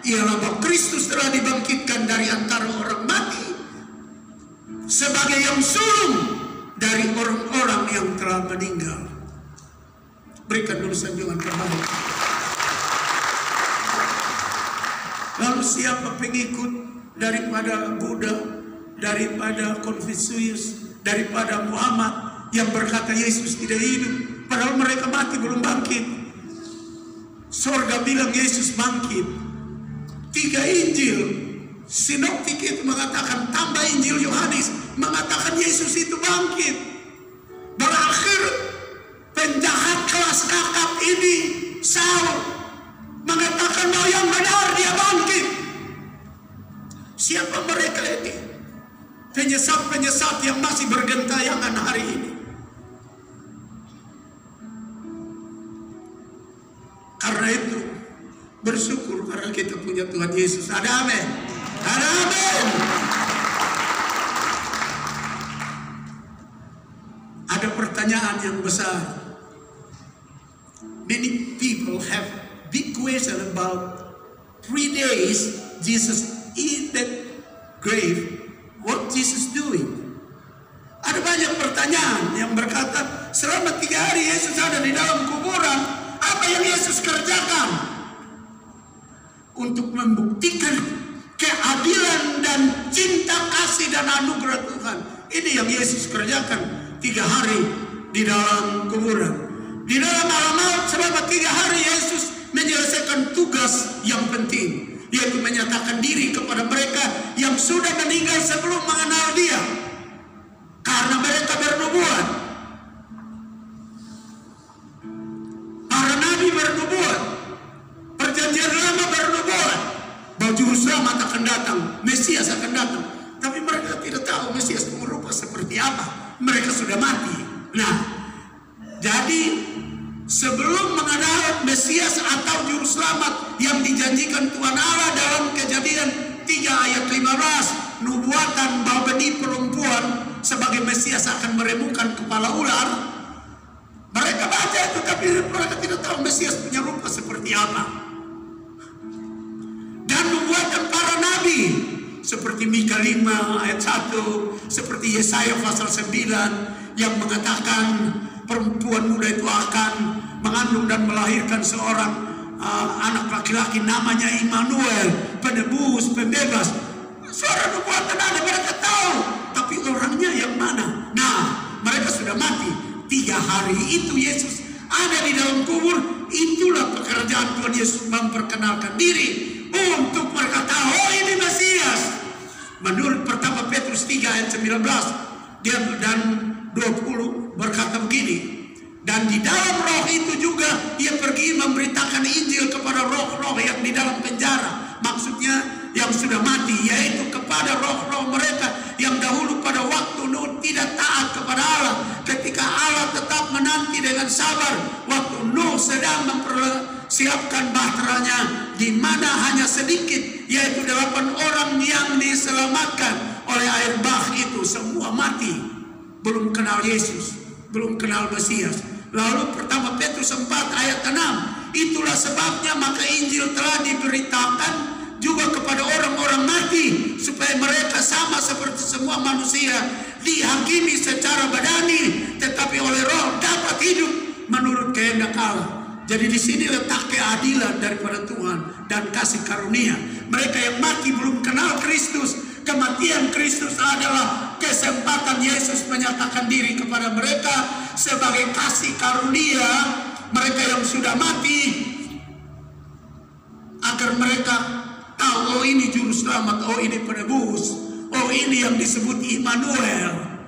ialah bahwa Kristus telah dibangkitkan dari antara orang mati sebagai yang sulung dari orang-orang yang telah meninggal. Berikan dulu sanjungan terbaik. Lalu siapa pengikut daripada Buddha, daripada Konfusius, daripada Muhammad yang berkata Yesus tidak hidup, padahal mereka mati belum bangkit? Sorga bilang Yesus bangkit. 3 Injil sinoptik itu mengatakan, tambah Injil Yohanes mengatakan Yesus itu bangkit. Berakhir penjahat kelas kakap ini, Saul, mengatakan bahwa yang benar dia bangkit. Siapa mereka ini? Penyesat-penyesat yang masih bergentayangan hari ini. Karena itu bersyukur karena kita punya Tuhan Yesus. Ada amin. Ada amin. Ada pertanyaan yang besar. Many people have big question about 3 days Jesus in that grave. What Jesus doing? Ada banyak pertanyaan yang berkata, selama 3 hari Yesus ada di dalam kuburan, apa yang Yesus kerjakan untuk membuktikan keadilan dan cinta kasih dan anugerah Tuhan? Ini yang Yesus kerjakan 3 hari di dalam kuburan. Di dalam alam maut selama 3 hari Yesus menyelesaikan tugas yang penting, yaitu menyatakan diri kepada mereka yang sudah meninggal sebelum mengenal Dia, karena mereka bernubuat. Para nabi bernubuat, perjanjian lama bernubuat bahwa juru selamat akan datang, Mesias akan datang. Tapi mereka tidak tahu Mesias berupa seperti apa. Mereka sudah mati. Nah, jadi sebelum mengenal Mesias atau juru selamat yang dijanjikan Tuhan Allah dalam Kejadian 3 ayat 15, nubuatan bahwa benih perempuan sebagai Mesias akan meremukkan kepala ular, mereka baca itu, tapi mereka tidak tahu Mesias punya rupa seperti apa. Dan nubuatan para nabi seperti Mika 5 ayat 1, seperti Yesaya pasal 9 yang mengatakan perempuan muda itu akan mengandung dan melahirkan seorang anak laki-laki namanya Immanuel, penebus, pembebas. Suara nubuatan ada, mereka tahu, tapi orangnya yang mana? Nah, mereka sudah mati. 3 hari itu Yesus ada di dalam kubur. Itulah pekerjaan Tuhan Yesus, memperkenalkan diri untuk mereka tahu, oh ini Mesias. Menurut pertama Petrus 3 ayat 19 dan 20 berkata begini, dan di dalam roh itu juga ia pergi memberitakan Injil kepada roh-roh yang di dalam penjara, maksudnya yang sudah mati, yaitu kepada roh-roh mereka yang dahulu pada waktu Nuh tidak taat kepada Allah, ketika Allah tetap menanti dengan sabar waktu Nuh sedang mempersiapkan bahteranya, di mana hanya sedikit, yaitu 8 orang yang diselamatkan oleh air bah itu. Semua mati, belum kenal Yesus, belum kenal Mesias. Lalu pertama Petrus 4 ayat 6, itulah sebabnya maka Injil telah diberitakan juga kepada orang-orang mati, supaya mereka sama seperti semua manusia, dihakimi secara badani, tetapi oleh roh dapat hidup menurut kehendak Allah. Jadi di sini letak keadilan daripada Tuhan dan kasih karunia. Mereka yang mati belum kenal Kristus, kematian Kristus adalah kesempatan Yesus menyatakan diri kepada mereka sebagai kasih karunia. Mereka yang sudah mati, agar mereka tahu, oh ini juru selamat, oh ini penebus, oh ini yang disebut Immanuel.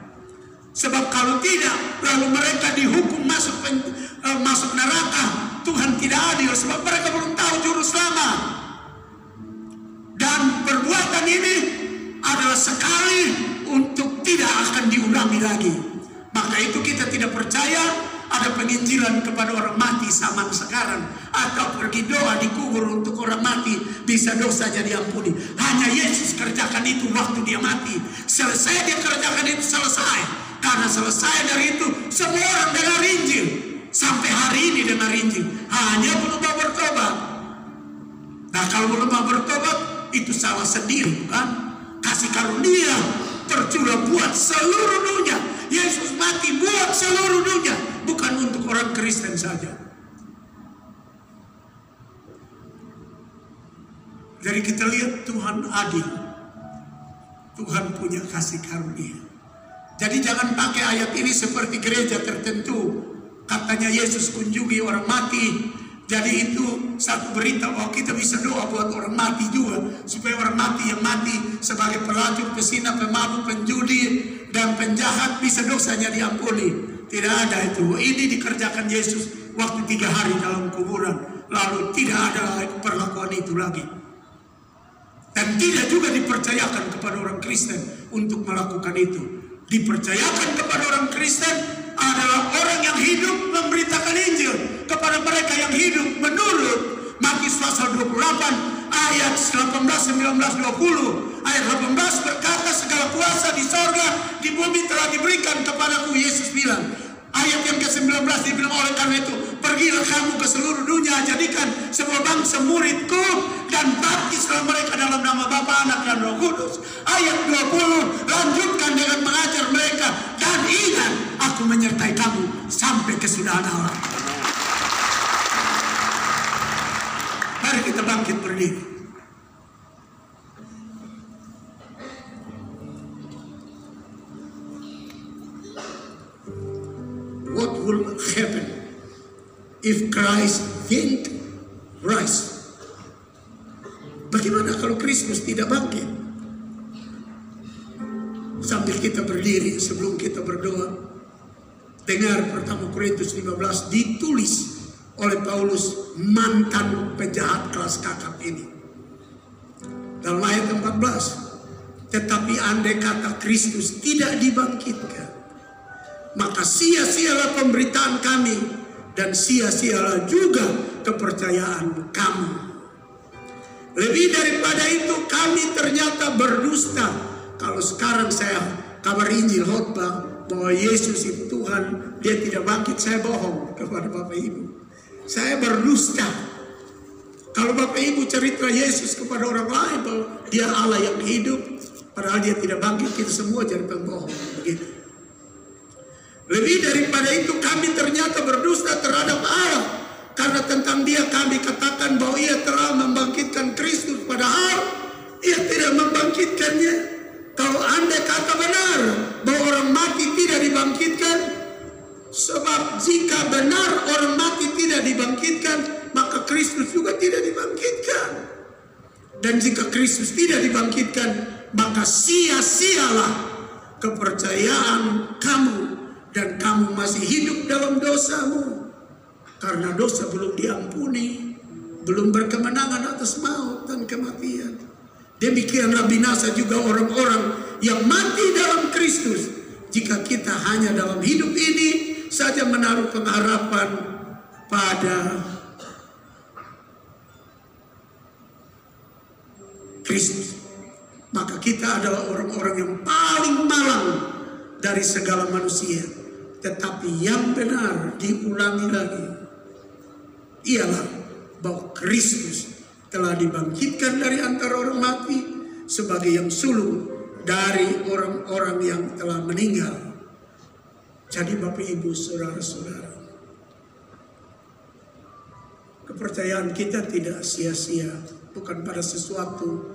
Sebab kalau tidak, lalu mereka dihukum masuk neraka. Tuhan tidak adil sebab mereka belum tahu juru selamat. Dan perbuatan ini adalah sekali untuk tidak akan diulangi lagi. Maka itu kita tidak percaya ada penginjilan kepada orang mati zaman sekarang, atau pergi doa di kubur untuk orang mati bisa dosanya diampuni. Hanya Yesus kerjakan itu waktu dia mati. Selesai dia kerjakan itu, selesai. Karena selesai dari itu semua orang dengar Injil. Sampai hari ini dengar Injil, hanya belum mau bertobat. Nah kalau belum mau bertobat itu salah sendiri, kan? Kasih karunia tercurah buat seluruh dunia. Yesus mati buat seluruh dunia, bukan untuk orang Kristen saja. Jadi kita lihat Tuhan adil, Tuhan punya kasih karunia. Jadi jangan pakai ayat ini seperti gereja tertentu. Katanya Yesus kunjungi orang mati. Jadi itu satu berita bahwa kita bisa doa buat orang mati juga, supaya orang mati yang mati sebagai pelacur, pesina, pemabuk, penjudi, dan penjahat bisa dosanya diampuni. Tidak ada itu. Ini dikerjakan Yesus waktu 3 hari dalam kuburan. Lalu tidak ada perlakuan itu lagi. Dan tidak juga dipercayakan kepada orang Kristen untuk melakukan itu. Dipercayakan kepada orang Kristen adalah orang yang hidup memberitakan Injil kepada mereka yang hidup menurut Matius pasal 28 ayat 18, 19, 20. Ayat 18 berkata, segala kuasa di sorga, di bumi telah diberikan kepadaku. Yesus bilang. Ayat yang ke-19 dibilang, oleh karena itu pergilah kamu ke seluruh dunia, jadikan semua bangsa muridku, dan baptislah mereka dalam nama Bapa, Anak, dan Roh Kudus. Ayat 20 lanjutkan dengan mengajar mereka, dan ingat, aku menyertai kamu sampai kesudahan Allah. Mari kita bangkit berdiri. What will happen if Christ didn't rise? Bagaimana kalau Kristus tidak bangkit? Sambil kita berdiri, sebelum kita berdoa, dengar pertama Korintus 15 ditulis oleh Paulus, mantan penjahat kelas kakap ini. Dalam ayat 14, tetapi andai kata Kristus tidak dibangkitkan, maka sia-sialah pemberitaan kami dan sia-sialah juga kepercayaan kamu. Lebih daripada itu kami ternyata berdusta. Kalau sekarang saya kabar Injil khotbah bahwa Yesus itu Tuhan, dia tidak bangkit, saya bohong kepada Bapak Ibu. Saya berdusta. Kalau Bapak Ibu cerita Yesus kepada orang lain bahwa dia Allah yang hidup, padahal dia tidak bangkit, kita semua jadi pembohong. Begitu. Lebih daripada itu kami ternyata berdusta terhadap Allah, karena tentang dia kami katakan bahwa ia telah membangkitkan Kristus, padahal ia tidak membangkitkannya. Kalau andai kata benar bahwa orang mati tidak dibangkitkan, Sebab jika benar orang mati tidak dibangkitkan, maka Kristus juga tidak dibangkitkan. Dan jika Kristus tidak dibangkitkan, maka sia-sialah kepercayaan kamu, dan kamu masih hidup dalam dosamu. Karena dosa belum diampuni, belum berkemenangan atas maut dan kematian. Demikianlah binasa juga orang-orang yang mati dalam Kristus. Jika kita hanya dalam hidup ini saja menaruh pengharapan pada Kristus, maka kita adalah orang-orang yang paling malang dari segala manusia. Tetapi yang benar diulangi lagi ialah bahwa Kristus telah dibangkitkan dari antara orang mati sebagai yang sulung dari orang-orang yang telah meninggal. Jadi Bapak Ibu Saudara-saudara, kepercayaan kita tidak sia-sia, bukan pada sesuatu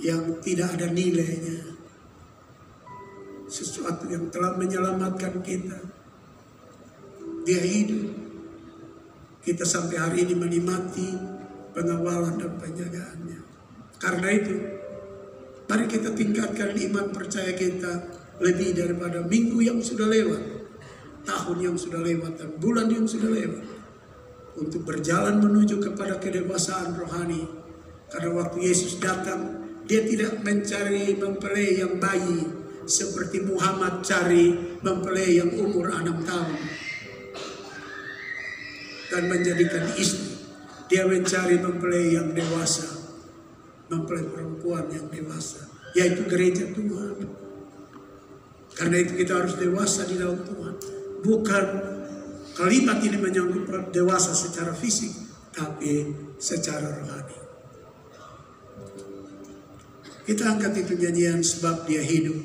yang tidak ada nilainya, sesuatu yang telah menyelamatkan kita. Dia hidup, kita sampai hari ini menikmati pengawalan dan penjagaannya. Karena itu, mari kita tingkatkan iman percaya kita lebih daripada minggu yang sudah lewat, tahun yang sudah lewat, dan bulan yang sudah lewat, untuk berjalan menuju kepada kedewasaan rohani. Karena waktu Yesus datang, dia tidak mencari mempelai yang bayi seperti Muhammad cari mempelai yang umur 6 tahun dan menjadikan istri. Dia mencari mempelai yang dewasa, mempelai perempuan yang dewasa, yaitu gereja Tuhan. Karena itu kita harus dewasa di dalam Tuhan. Bukan kalimat ini menyangkut dewasa secara fisik, tapi secara rohani. Kita angkat itu nyanyian sebab dia hidup.